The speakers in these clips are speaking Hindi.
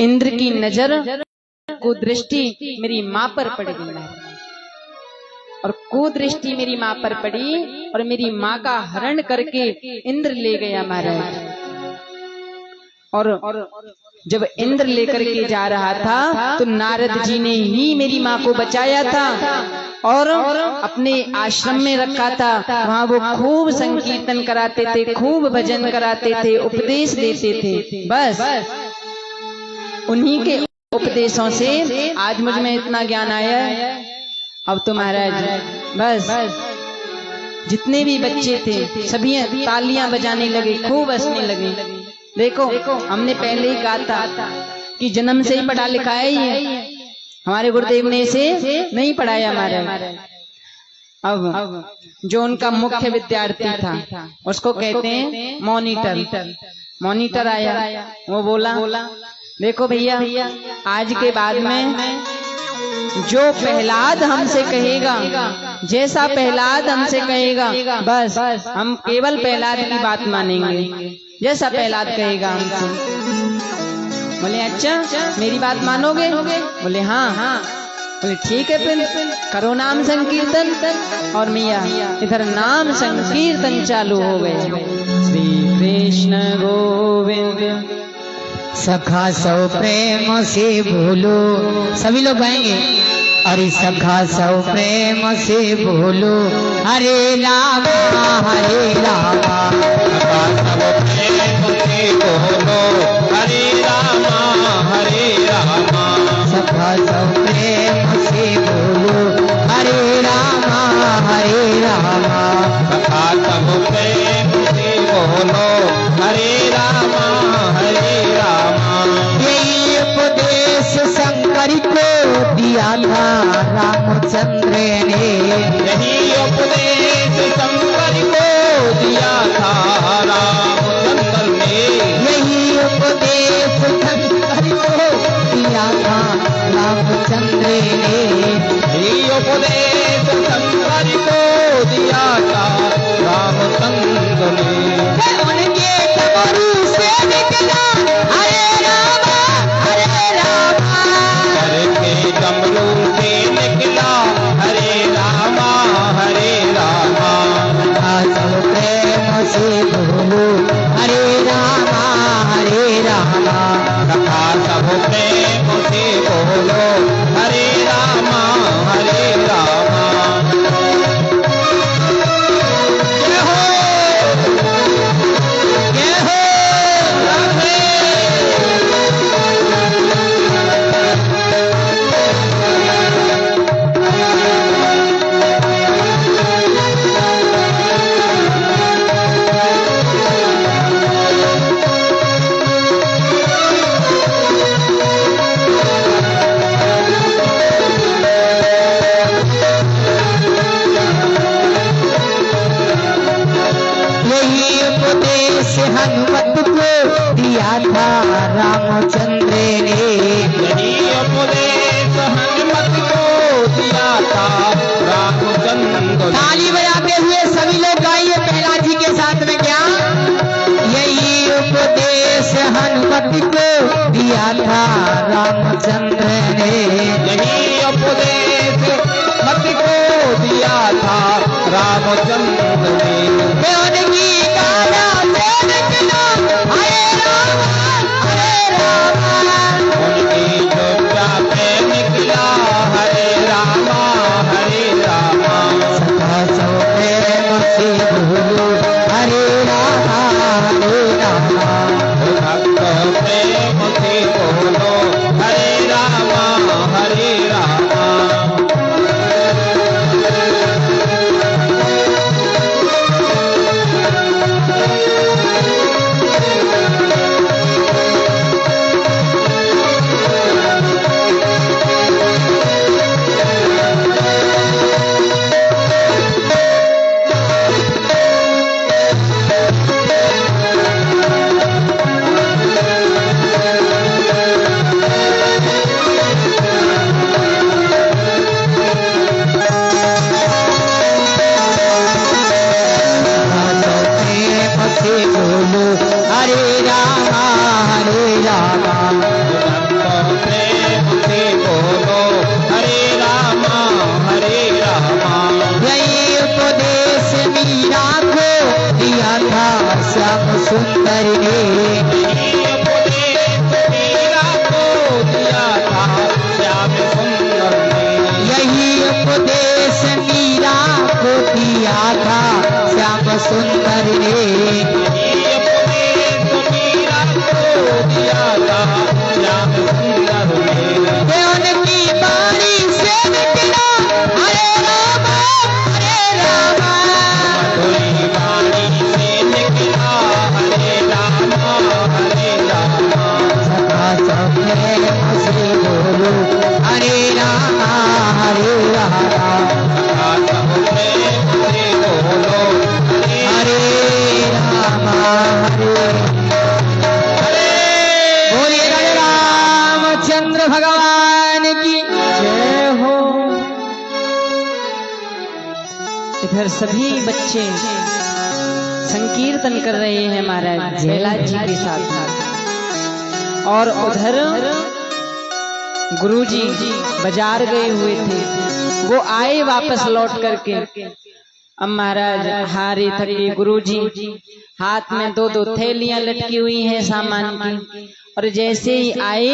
इंद्र की नजर कुदृष्टि मेरी माँ पर पड़ गई और कुदृष्टि मेरी माँ पर पड़ी और मेरी माँ का हरण करके इंद्र ले गया महाराज। और जब इंद्र लेकर के जा रहा था तो नारद जी ने ही मेरी माँ को बचाया था और अपने आश्रम में रखा था। वहाँ वो खूब संकीर्तन कराते थे, खूब भजन कराते थे, उपदेश देते थे। बस उन्हीं के उपदेशों से आज मुझ में इतना ज्ञान आया है। अब तो महाराज बस जितने भी बच्चे थे सभी तालियां बजाने लगे, खूब हंसने लगे। देखो हमने पहले ही कहा था कि जन्म से ही पढ़ा लिखा है ये, हमारे गुरुदेव ने इसे नहीं पढ़ाया हमारे। अब जो उनका मुख्य विद्यार्थी था उसको कहते हैं मॉनिटर। मॉनिटर आया, वो बोला देखो भैया आज के बाद में जो प्रहलाद हमसे कहेगा, जैसा प्रहलाद हमसे कहेगा बस हम केवल प्रहलाद की बात मानेंगे, जैसा प्रहलाद कहेगा हमसे। बोले अच्छा मेरी बात मानोगे? बोले हाँ। बोले ठीक है फिर करो नाम संकीर्तन। और मैया इधर नाम संकीर्तन चालू हो गए। श्री कृष्ण गोविंद सखा सौ प्रेम से बोलो, सभी लोग गाएंगे। अरे सखा सौ प्रेम से बोलो हरे रामा हरे रामा। सखा सौ प्रेम से बोलो हरे रामा हरे रामा। सखा सौ प्रेम से बोलो हरे रामा हरे रामा। सखा सौ प्रेम से बोलो हरे रामा हरे रामा। यही उपदेश शंकर को दिया था रामचंद्र ने। यही उपदेश शंकर को दिया था रामचंद्र ने। यही उपदेश शंकर को दिया था रामचंद्र ने। यही उपदेश शंकर को दिया था रामचंद्र ने। उनके डमरू से निकला हरे रामा हरे रामा। करके डमरू से निकला हरे रामा हरे रामा। सब प्रेम से बोलो हरे रामा हरे रामा। सखा सब प्रेम से बोलो हरे रामा हरे रामा। जय हो राधे। यही उपदेश हनुमत को दिया था रामचंद्र ने। यही उपदेश हनुमत को दिया था रामचंद्र ने। ताली बजाते हुए सभी लोग गाइए प्रहलाद जी के साथ में क्या। यही उपदेश हनुमत को दिया था रामचंद्र ने। यही उपदेश मत को दिया था रामचंद्र ने। उनकी गाया से निकला हरे रामा हरे रामा। उनकी चोटा पे निकला हरे रामा हरे रामा। सखा सौ प्रेम से बोलो हरे रामा हरे रामा। भक्त प्रेम से बोलो हरे रामा हरे रामा। प्रेम से बोलो हरे राम हरे राम। सखा सब प्रेम से बोलो हरे राम हरे बोलिए राजा रामचंद्र भगवान की जय हो। इधर सभी बच्चे संकीर्तन कर रहे हैं महाराज प्रहलाद जी के साथ, और उधर गुरुजी बाजार गए हुए थे, वो आए वापस लौट करके। अब महाराज हारे थके गुरुजी, हाथ में दो दो थैलियां लटकी हुई हैं सामान की, और जैसे ही आए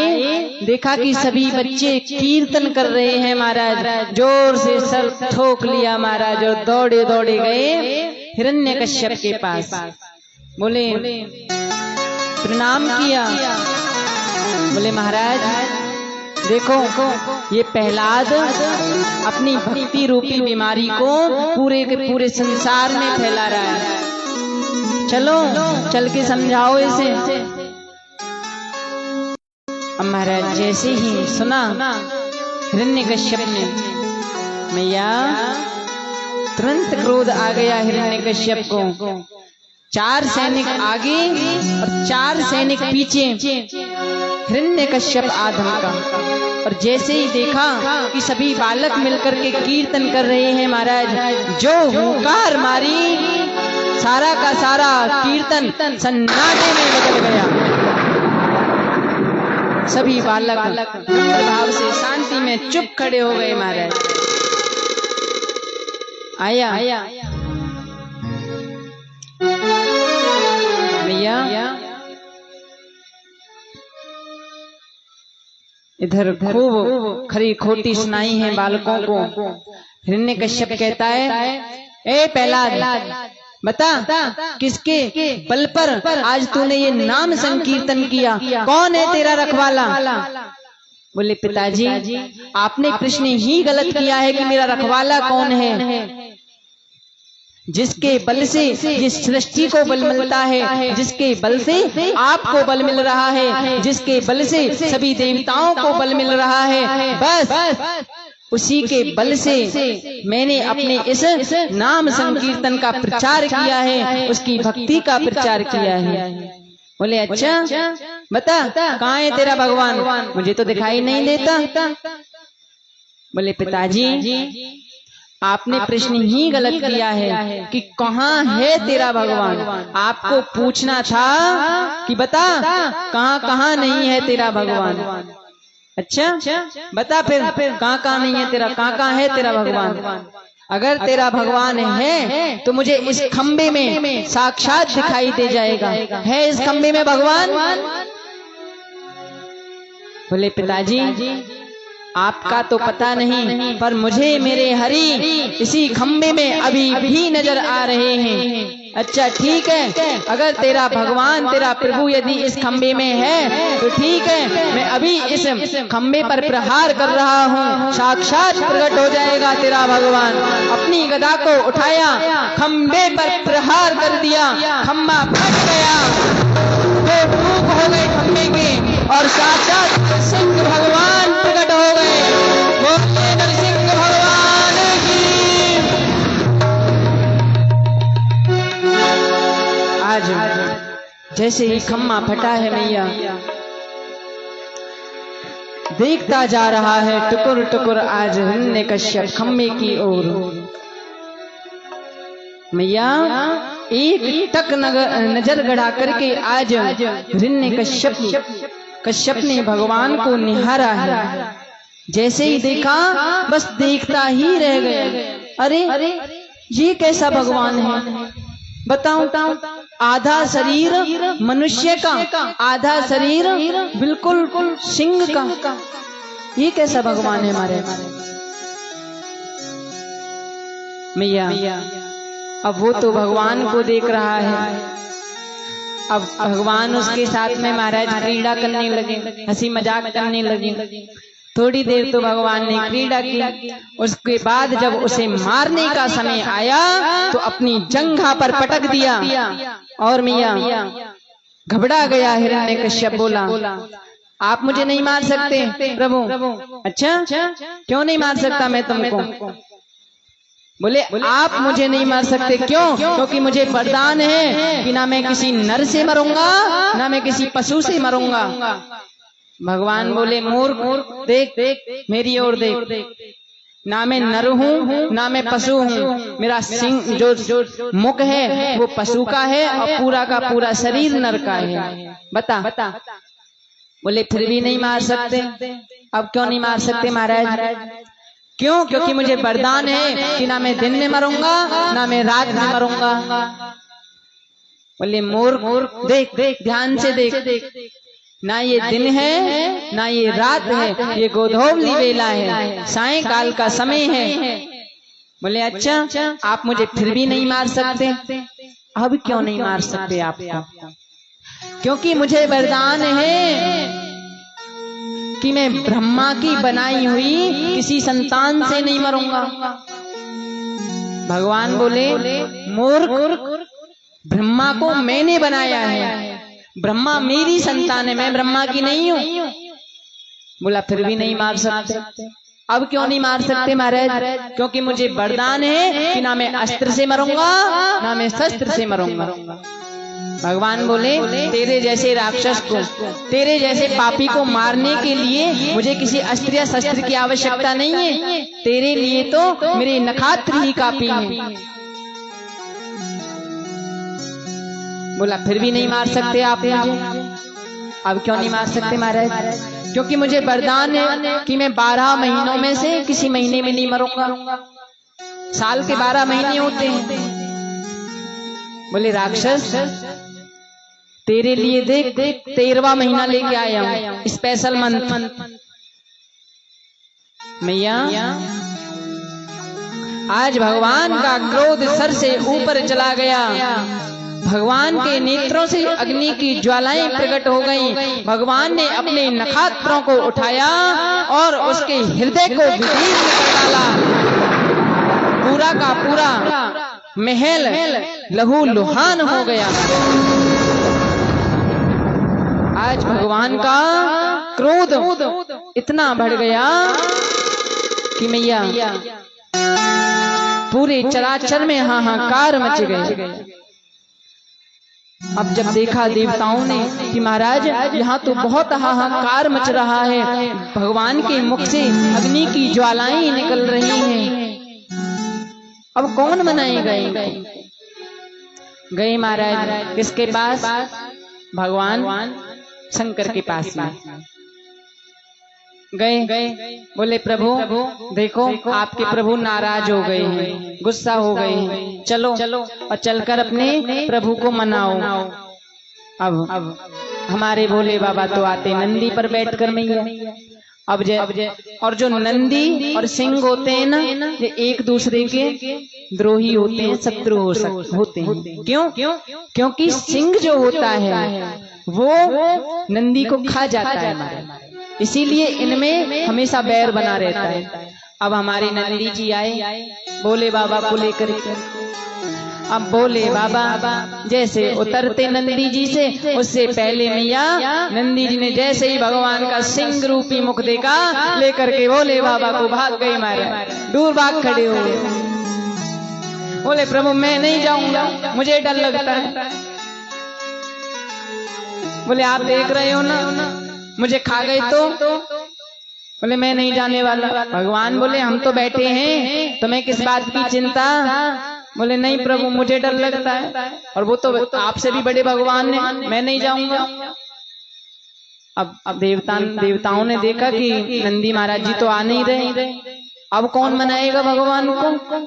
देखा कि सभी बच्चे कीर्तन कर रहे हैं महाराज। जोर से सर ठोक लिया महाराज और दौड़े दौड़े गए हिरण्यकश्यप के पास। बोले प्रणाम किया, बोले महाराज देखो ये प्रहलाद अपनी भक्ति रूपी बीमारी को पूरे के पूरे संसार में फैला रहा है, चलो चल के समझाओ इसे। अब महाराज जैसे ही सुना हिरण्यकश्यप ने, मैया तुरंत क्रोध आ गया हिरण्यकश्यप को। 4 सैनिक आगे और 4 सैनिक पीछे हिरण्यकश्यप आधम का, और जैसे ही देखा कि सभी बालक मिलकर के कीर्तन कर रहे हैं महाराज, जो हुंकार मारी सारा का सारा कीर्तन सन्नाटे में बदल गया। सभी बालक भाव से शांति में चुप खड़े हो गए महाराज। आया भैया इधर खूब खरी खोटी सुनाई है बालकों को। हिरण्यकश्यप कहता है, ए प्रहलाद बता किसके बल पर आज तूने ये नाम संकीर्तन किया, कौन है तेरा रखवाला? बोले पिताजी आपने प्रश्न ही गलत किया है कि मेरा रखवाला कौन है। जिसके बल से ये सृष्टि को बल मिलता है, जिसके बल से आपको बल मिल रहा है, जिसके बल से सभी देवताओं को बल मिल रहा है, बस उसी के बल से मैंने अपने इस नाम संकीर्तन का प्रचार किया है, उसकी भक्ति का प्रचार किया है। बोले अच्छा बता कहाँ है तेरा भगवान, मुझे तो दिखाई नहीं देता। बोले पिताजी आपने प्रश्न ही गलत किया है कि कहाँ है तेरा भगवान। आपको पूछना था कि बता कहाँ कहाँ नहीं है तेरा भगवान। अच्छा बता फिर कहाँ कहाँ नहीं है तेरा, कहाँ कहाँ है तेरा भगवान। अगर तेरा भगवान है तो मुझे इस खंबे में साक्षात दिखाई दे जाएगा। है इस खंबे में भगवान? बोले पिताजी आपका तो पता नहीं, पर मुझे मेरे हरि इसी खंबे में अभी भी नजर आ रहे हैं। अच्छा ठीक है, अगर तेरा भगवान तेरा प्रभु यदि इस खंबे में है तो ठीक है, मैं अभी इस खंबे पर प्रहार कर रहा हूँ, साक्षात प्रकट हो जाएगा तेरा भगवान। अपनी गदा को उठाया, खंबे पर प्रहार कर दिया, खंबा फट गया, वो टूक हो गए खंबे के, और साक्षात नरसिंह भगवान प्रकट हो गए। बोले नरसिंह भगवान की। आज जैसे ही खम्मा फटा है मैया, देखता जा रहा है टुकुर टुकुर आज हिरण्यकश्यप खम्मे की ओर। मैया एक टक नजर गड़ा करके आज हिरण्यकश्यप ने भगवान को निहारा है। जैसे ही देखा बस देखता ही रह गए। अरे ये कैसा भगवान है बताऊं। आधा शरीर मनुष्य का, आधा शरीर बिल्कुल सिंह का, ये कैसा भगवान है हमारे। मैया अब वो तो भगवान को देख रहा है, अब भगवान उसके साथ में महाराज क्रीड़ा करने लगे, हंसी मजाक करने लगे। थोड़ी देर तो भगवान ने क्रीड़ा की, उसके बाद जब उसे मारने का समय आया तो अपनी जंघा पर पटक दिया। और मैया घबरा गया हिरण्यकश्यप, बोला आप मुझे नहीं मार सकते प्रभु। अच्छा, क्यों नहीं मार सकता मैं तुमको? बोले आप मुझे नहीं मार सकते, क्यों? क्योंकि मुझे वरदान है कि ना मैं किसी नर से मरूंगा ना मैं किसी पशु से मरूंगा। भगवान बोले मूर्ख, देख देख मेरी ओर देख, ना मैं नर हूँ ना मैं पशु हूँ। मेरा सिंह जो मुख है वो पशु का है और पूरा का पूरा शरीर नर का है। बता। बोले फिर भी नहीं मार सकते। अब क्यों नहीं मार सकते महाराज? क्यों? क्योंकि मुझे वरदान है कि ना मैं दिन में मरूंगा ना मैं रात में मरूंगा। बोले मूर्ख, देख देख ध्यान से देख, ना ये दिन है ना ये रात है, ये गोधूली वेला है, सायंकाल का समय है। बोले अच्छा, आप मुझे फिर भी नहीं मार सकते। अब क्यों नहीं मार सकते आपको? क्योंकि मुझे वरदान है कि मैं ब्रह्मा की बनाई हुई किसी संतान से नहीं मरूंगा। भगवान बोले मूर्ख, ब्रह्मा को मैंने बनाया है, ब्रह्मा मेरी संतान है, मैं ब्रह्मा की नहीं हूं। बोला फिर भी नहीं मार सकते। अब क्यों नहीं मार सकते महाराज? क्योंकि मुझे वरदान है कि ना मैं अस्त्र से मरूंगा ना मैं शस्त्र से मरूंगा। भगवान बोले तेरे जैसे राक्षस को, तेरे जैसे पापी को मारने के लिए मुझे किसी अस्त्र या शस्त्र की आवश्यकता नहीं है। तेरे लिए तो मेरे नखात्र ही काफी हैं। बोला फिर भी नहीं मार सकते आप मुझे। अब क्यों नहीं मार सकते महाराज? क्योंकि मुझे वरदान है कि मैं 12 महीनों में से किसी महीने में नहीं मरूंगा। साल के 12 महीने होते हैं। बोले राक्षस, तेरे लिए देख 13वां महीना लेके आया हूं, स्पेशल मंथ। मैया आज भगवान का क्रोध सर से ऊपर चला गया। भगवान के नेत्रों से अग्नि की ज्वालाएं प्रकट हो गईं। भगवान ने अपने नखात्रों को उठाया और उसके हृदय को विदीर्ण कर डाला। पूरा का पूरा महल लहू लुहान हो गया। आज भगवान का क्रोध इतना बढ़ गया कि मैया पूरे चराचर में हाहाकार मच गए। अब जब देखा देवताओं ने कि महाराज यहाँ तो बहुत हाहाकार मच रहा है, भगवान के मुख से अग्नि की ज्वालाएं निकल रही हैं, अब कौन मनाएगा? गए महाराज किसके पास? भगवान शंकर के पास में गए। बोले प्रभु देखो आपके प्रभु नाराज हो गए हैं, गुस्सा हो गए हैं, चलो और चलकर अपने प्रभु को मनाओ। अब हमारे भोले बाबा तो आते नंदी पर बैठकर मैया। अब और जो नंदी और सिंह होते हैं ना, ये एक दूसरे के द्रोही होते हैं, शत्रु होते हैं। क्यों? क्योंकि सिंह जो होता है वो नंदी को खा जाता है, इसीलिए इनमें हमेशा बैर बना रहता है। अब हमारे नंदी जी आए भोले बाबा को लेकर। अब भोले बाबा जैसे उतरते नंदी जी से, उससे पहले मैया नंदी जी ने जैसे ही भगवान का सिंह रूपी मुख देखा, लेकर के भोले बाबा को भाग गई। मारे दूर भाग खड़े हो गए। बोले प्रभु मैं नहीं जाऊंगा, मुझे डर लगता है। बोले आप देख रहे हो ना मुझे खा गए तो? बोले मैं नहीं जाने वाला। भगवान बोले हम तो बैठे हैं, तुम्हें किस बात की चिंता? बोले नहीं प्रभु मुझे डर लगता है, और वो तो आपसे भी बड़े भगवान ने, मैं नहीं जाऊंगा। अब देवताओं ने देखा कि नंदी महाराज जी तो आ नहीं रहे, अब कौन मनाएगा भगवान को?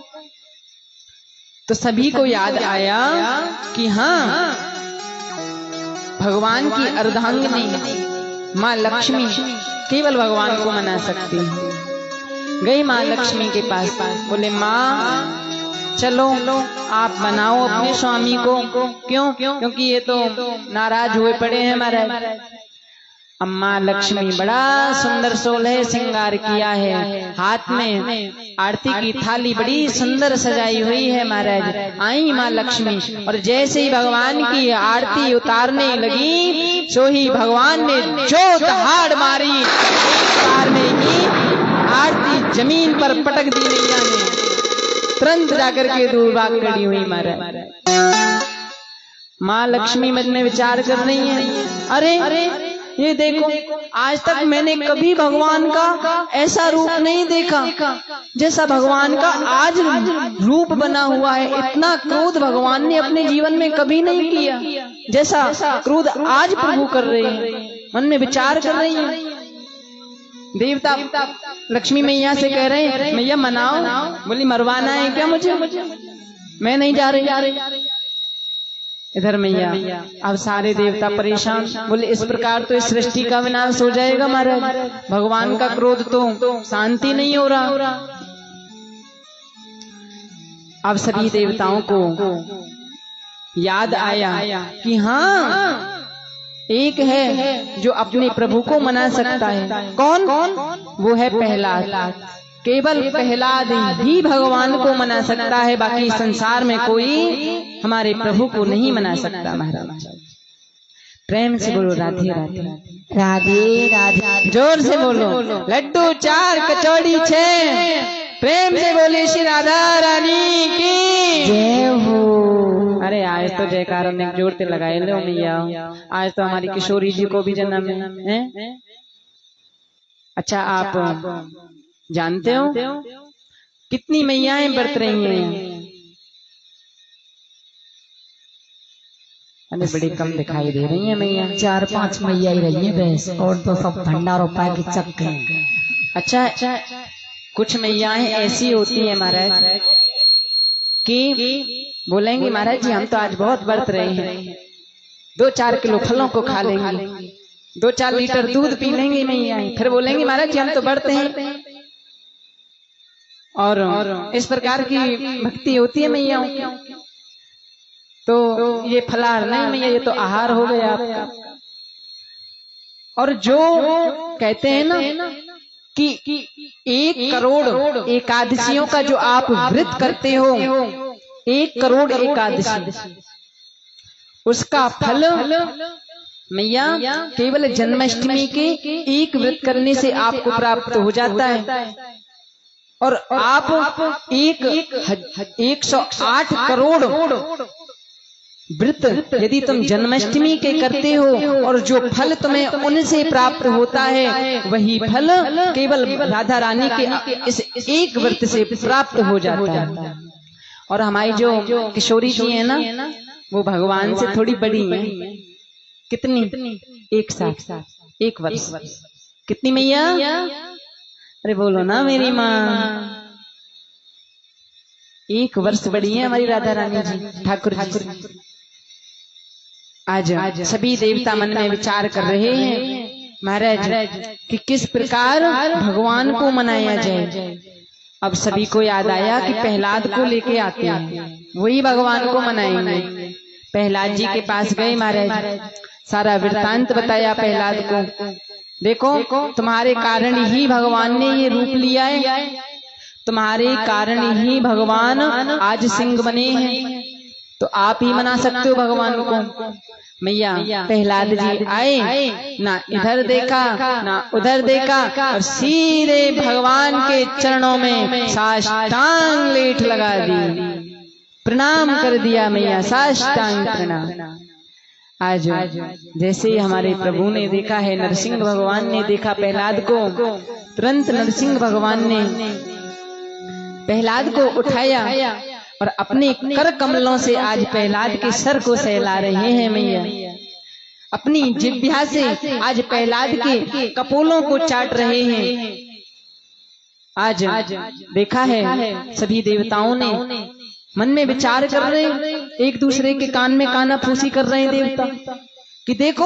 तो सभी को याद आया कि हाँ भगवान की अर्धांगिनी माँ लक्ष्मी केवल भगवान को मना सकती है। गई माँ लक्ष्मी के पास, बोले माँ चलो आप मनाओ अपने स्वामी को। क्यों? क्योंकि ये तो नाराज हुए पड़े हैं महाराज। अम्मा लक्ष्मी बड़ा सुंदर 16 श्रृंगार किया है, हाथ में आरती की थाली बड़ी सुंदर सजाई हुई है महाराज। आई माँ लक्ष्मी और जैसे ही भगवान की आरती उतारने लगी, सो ही भगवान ने जो दहाड़ मारी, एक बार में ही आरती जमीन पर पटक दी मैया ने, तुरंत जाकर के दूर भाग खड़ी हुई महाराज। माँ लक्ष्मी मन में विचार कर रही है, अरे ये देखो, आज तक मैंने कभी भगवान का ऐसा रूप नहीं देखा जैसा भगवान का आज रूप बना हुआ है। इतना क्रोध भगवान ने अपने जीवन में कभी नहीं किया जैसा क्रोध आज प्रभु कर रहे हैं। मन में विचार कर रही है। देवता लक्ष्मी मैया से कह रहे हैं, मैया मनाओ। बोली मरवाना है क्या मुझे? मैं नहीं जा रही। इधर मैया, अब सारे देवता परेशान। बोले इस प्रकार तो इस सृष्टि का विनाश हो जाएगा महाराज, भगवान का क्रोध तो शांति नहीं हो रहा। अब सभी देवताओं को याद आया कि हाँ, एक है जो अपने प्रभु को मना सकता है। कौन? वो है प्रहलाद। केवल प्रहलाद ही भगवान को मना सकता है, बाकी संसार में कोई हमारे प्रभु को नहीं मना सकता। महाराज प्रेम से बोलो राधे राधे राधे राधे, जोर से बोलो। लड्डू 4 कचौड़ी 6, प्रेम से बोले श्री राधा रानी की जय हो। अरे आज तो जयकारा ने जोर से लगाए लो मैया, आज तो हमारी किशोरी जी को भी जन्म है। अच्छा, आप जानते हो कितनी मैयाएं बरत रही हैं? अरे बड़ी कम दिखाई दे रही हैं मैया। 4-5 मैया ही रही है बस, और तो सब भंडारों पाए के चक गए। अच्छा, कुछ मैयाएं ऐसी होती हैं महाराज कि बोलेंगे महाराज जी हम तो आज बहुत बरत रहे हैं, 2-4 किलो फलों को खा लेंगे, 2-4 लीटर दूध पी लेंगे मैयाएं, फिर बोलेंगे महाराज जी हम तो बरते हैं। और इस प्रकार की भक्ति होती है मैया। तो ये फलाहार नहीं मैया, ये तो आहार हो गया आपका। और जो कहते हैं ना कि 1 करोड़ एकादशियों का जो आप व्रत करते हो, 1 करोड़ एकादशी, उसका फल मैया केवल जन्माष्टमी के 1 व्रत करने से आपको प्राप्त हो जाता है। और आप 108 करोड़ व्रत यदि तुम जन्माष्टमी के करते हो, और जो फल तुम्हें उनसे प्राप्त होता है, वही फल केवल राधा रानी के इस 1 व्रत से प्राप्त हो जाता है। और हमारी जो किशोरी जी है ना, वो भगवान से थोड़ी बड़ी है। कितनी? 1 साल 1 वर्ष। कितनी मैया? अरे बोलो ना मेरी माँ। 1 वर्ष बड़ी है हमारी राधा रानी जी, ठाकुर जी। आज सभी देवता मन में विचार कर रहे हैं महाराज कि किस प्रकार भगवान को मनाया जाए। अब सभी को याद आया कि प्रहलाद को लेके आते हैं, वही भगवान को मनाएंगे। प्रहलाद जी के पास गए महाराज, सारा वृत्तांत बताया प्रहलाद को। देखो तुम्हारे कारण ही भगवान ने ये रूप लिया है, तुम्हारे कारण ही भगवान आज सिंह बने हैं, तो आप ही मना सकते हो भगवान को। मैया प्रहलाद जी आए, ना इधर देखा ना उधर देखा, और सीधे भगवान के चरणों में साष्टांग लेट लगा दी, प्रणाम कर दिया मैया, साष्टांग प्रणाम। आज जैसे ही हमारे प्रभु ने देखा है, नरसिंह भगवान ने देखा प्रहलाद को, तुरंत नरसिंह भगवान ने प्रहलाद को उठाया और अपने कर कमलों से आज प्रहलाद के सर को सहला रहे हैं मैया। अपनी जिह्वा से आज प्रहलाद के कपोलों को चाट रहे हैं। आज देखा है सभी देवताओं ने मन में विचार कर रहे, एक दूसरे के कान में कानाफूसी कर रहे हैं देवता कि देखो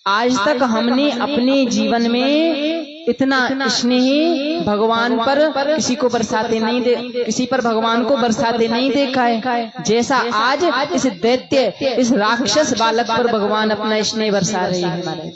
आज तक हमने अपने जीवन में इतना स्नेह भगवान पर किसी को बरसाते नहीं किसी पर भगवान को बरसाते नहीं देखा है, जैसा आज इस दैत्य इस राक्षस बालक पर भगवान अपना स्नेह बरसा रहे हैं हमारे।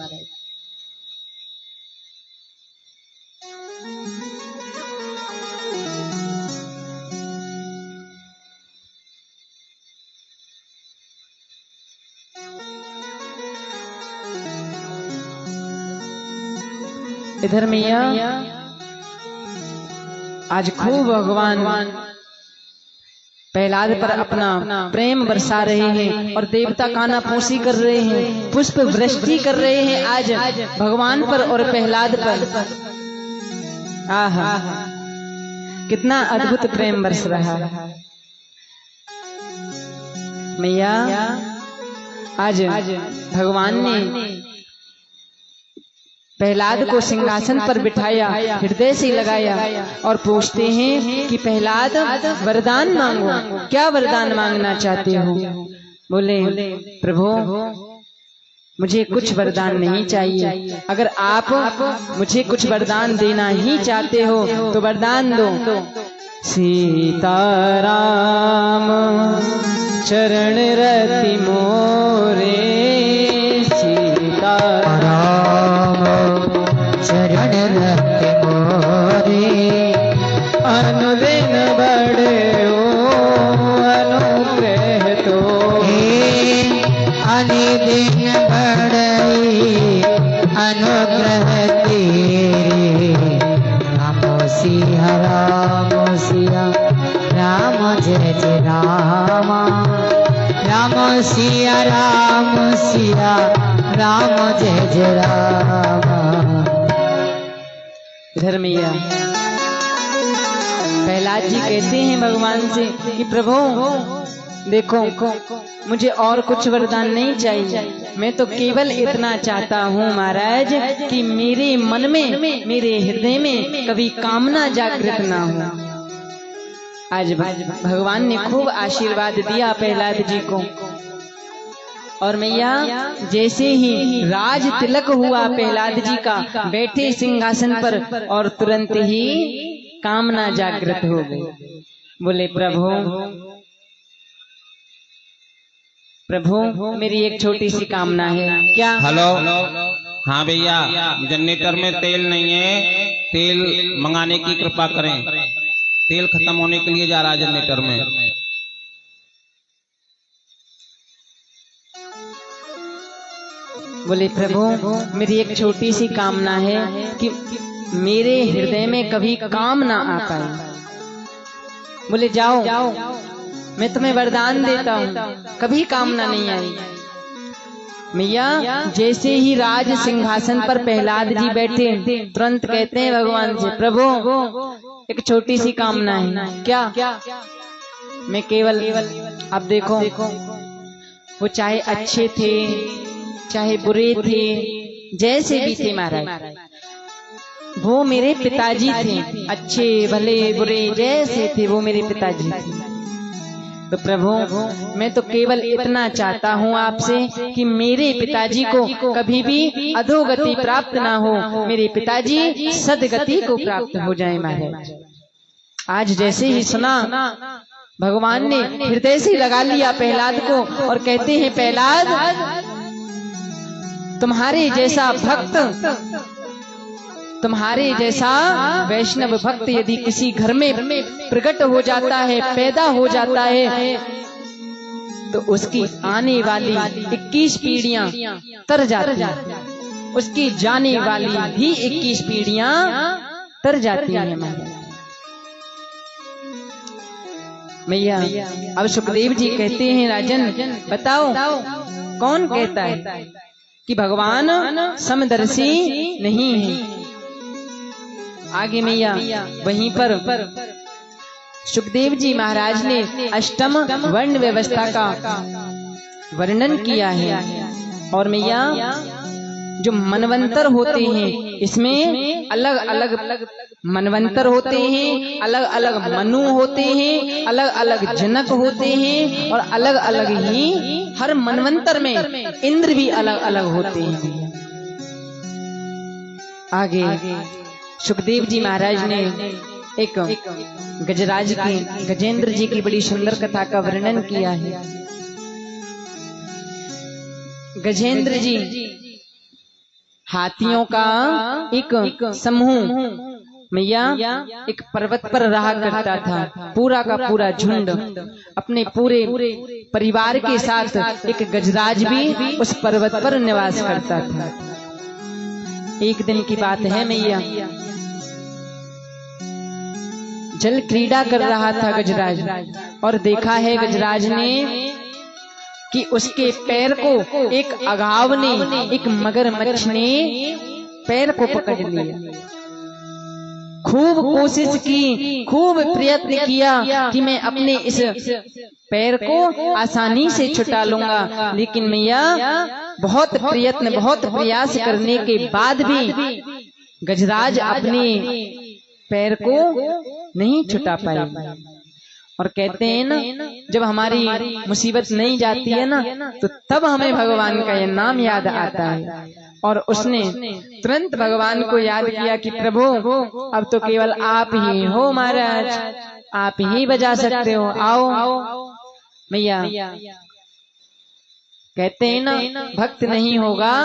इधर मैया आज खूब भगवान प्रहलाद पर अपना प्रेम बरसा रहे हैं और देवता काना फूसी कर रहे हैं, पुष्प वृष्टि कर रहे हैं आज भगवान पर और प्रहलाद पर। आहा, कितना अद्भुत प्रेम बरस रहा है। मैया आज भगवान ने प्रहलाद को सिंहासन पर बिठाया, हृदय से लगाया और पूछते हैं कि प्रहलाद वरदान मांगो, क्या वरदान मांगना चाहते हो? बोले प्रभु मुझे कुछ वरदान नहीं चाहिए, अगर आप मुझे कुछ वरदान देना ही चाहते हो तो वरदान दो। सीताराम चरण रति मोरे, सीताराम चरण रति मोरे, अनुदिन बड़े अनुग्रह तो, अनुदिन बड़े अनुग्रह तेरे, राम सिया राम जय जय राम, राम सिया राम जय जय राम। इधर मैया प्रहलाद जी कहते हैं भगवान से कि प्रभु देखो मुझे और कुछ वरदान नहीं चाहिए, मैं तो केवल इतना चाहता हूँ महाराज कि मेरे मन में, मेरे हृदय में कभी कामना जागृत ना हो। आज भगवान ने खूब आशीर्वाद दिया प्रहलाद जी को और मैया जैसे ही राज तिलक हुआ प्रहलाद जी का बैठे सिंहासन पर और तुरंत ही कामना जागृत हो गई। बोले प्रभु मेरी एक छोटी सी कामना है। क्या? हेलो, हाँ भैया जनरेटर में तेल नहीं है, तेल मंगाने की कृपा करें, तेल खत्म होने के लिए जा रहा है जनरेटर में। बोले प्रभु मेरी एक छोटी सी कामना है कि मेरे हृदय में कभी काम ना आ पाए। बोले जाओ मैं तुम्हें वरदान देता हूँ, कभी कामना नहीं आई। मैया जैसे ही राज सिंहासन पर प्रहलाद जी बैठे तुरंत कहते हैं भगवान से प्रभु एक छोटी सी कामना है। क्या? मैं केवल अब देखो वो चाहे अच्छे थे चाहे बुरे थे, जैसे भी थे महाराज, वो मेरे पिताजी थे, अच्छे भले बुरे जैसे थे वो मेरे पिताजी थे। तो प्रभु मैं तो केवल इतना चाहता हूँ आपसे कि मेरे पिताजी को कभी भी अधोगति प्राप्त ना हो, मेरे पिताजी सदगति को प्राप्त हो जाए महाराज। आज जैसे ही सुना भगवान ने हृदय से लगा लिया प्रहलाद को और कहते हैं प्रहलाद तुम्हारे जैसा भक्त, तुम्हारे जैसा वैष्णव भक्त यदि किसी घर में प्रकट हो जाता है, पैदा हो जाता है, तो उसकी आने वाली 21 पीढ़ियां तर जाती हैं, उसकी जाने वाली भी 21 पीढ़ियां तर जाती हैं। मैया अब सुखदेव जी कहते हैं राजन बताओ कौन कहता है कि भगवान समदर्शी नहीं है। आगे मैया वहीं पर सुखदेव जी महाराज ने अष्टम वर्ण व्यवस्था का वर्णन किया है। और मैया जो मनवंतर होते हैं इसमें अलग अलग मनवंतर होते हैं, अलग अलग मनु होते हैं, अलग अलग जनक होते हैं और अलग अलग ही हर मनवंतर में इंद्र भी अलग अलग होते हैं। आगे सुखदेव जी महाराज ने एक गजराज की गजेंद्र जी की बड़ी सुंदर कथा का वर्णन किया है। गजेंद्र जी हाथियों का एक समूह मैया एक पर्वत पर रहा करता था, पूरा का पूरा झुंड अपने पूरे परिवार के साथ। एक गजराज भी उस पर्वत पर निवास करता था। एक दिन की बात है मैया, जल क्रीड़ा कर रहा था गजराज, और देखा है गजराज ने कि उसके पैर को एक अगाव ने, एक मगरमच्छ ने पैर को पकड़ लिया। खूब कोशिश की, खूब प्रयत्न किया कि मैं अपने इस पैर को आसानी से छुटा लूंगा, लेकिन मैया बहुत प्रयत्न, बहुत प्रयास करने के बाद भी गजराज अपने पैर को नहीं छुटा पाए। और कहते हैं ना, जब हमारी मुसीबत नहीं जाती है ना, तो तब हमें भगवान का यह नाम याद आता है। और उसने तुरंत भगवान को याद किया कि प्रभु अब तो केवल आप ही हो महाराज, आप ही बजा सकते हो, आओ मैया। कहते हैं ना, भक्त नहीं होगा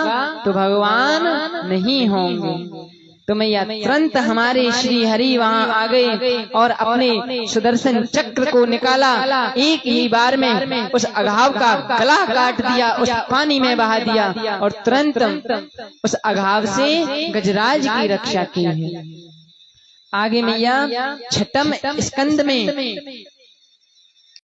तो भगवान नहीं होंगे। तो मैया तुरंत हमारे श्री हरि वहां आ गए और अपने सुदर्शन चक्र को निकाला, एक ही बार में उस अघाव का गला काट दिया, उस पानी में बहा दिया, और तुरंत उस अघाव से गजराज की रक्षा की है। आगे मैया छठम स्कंद में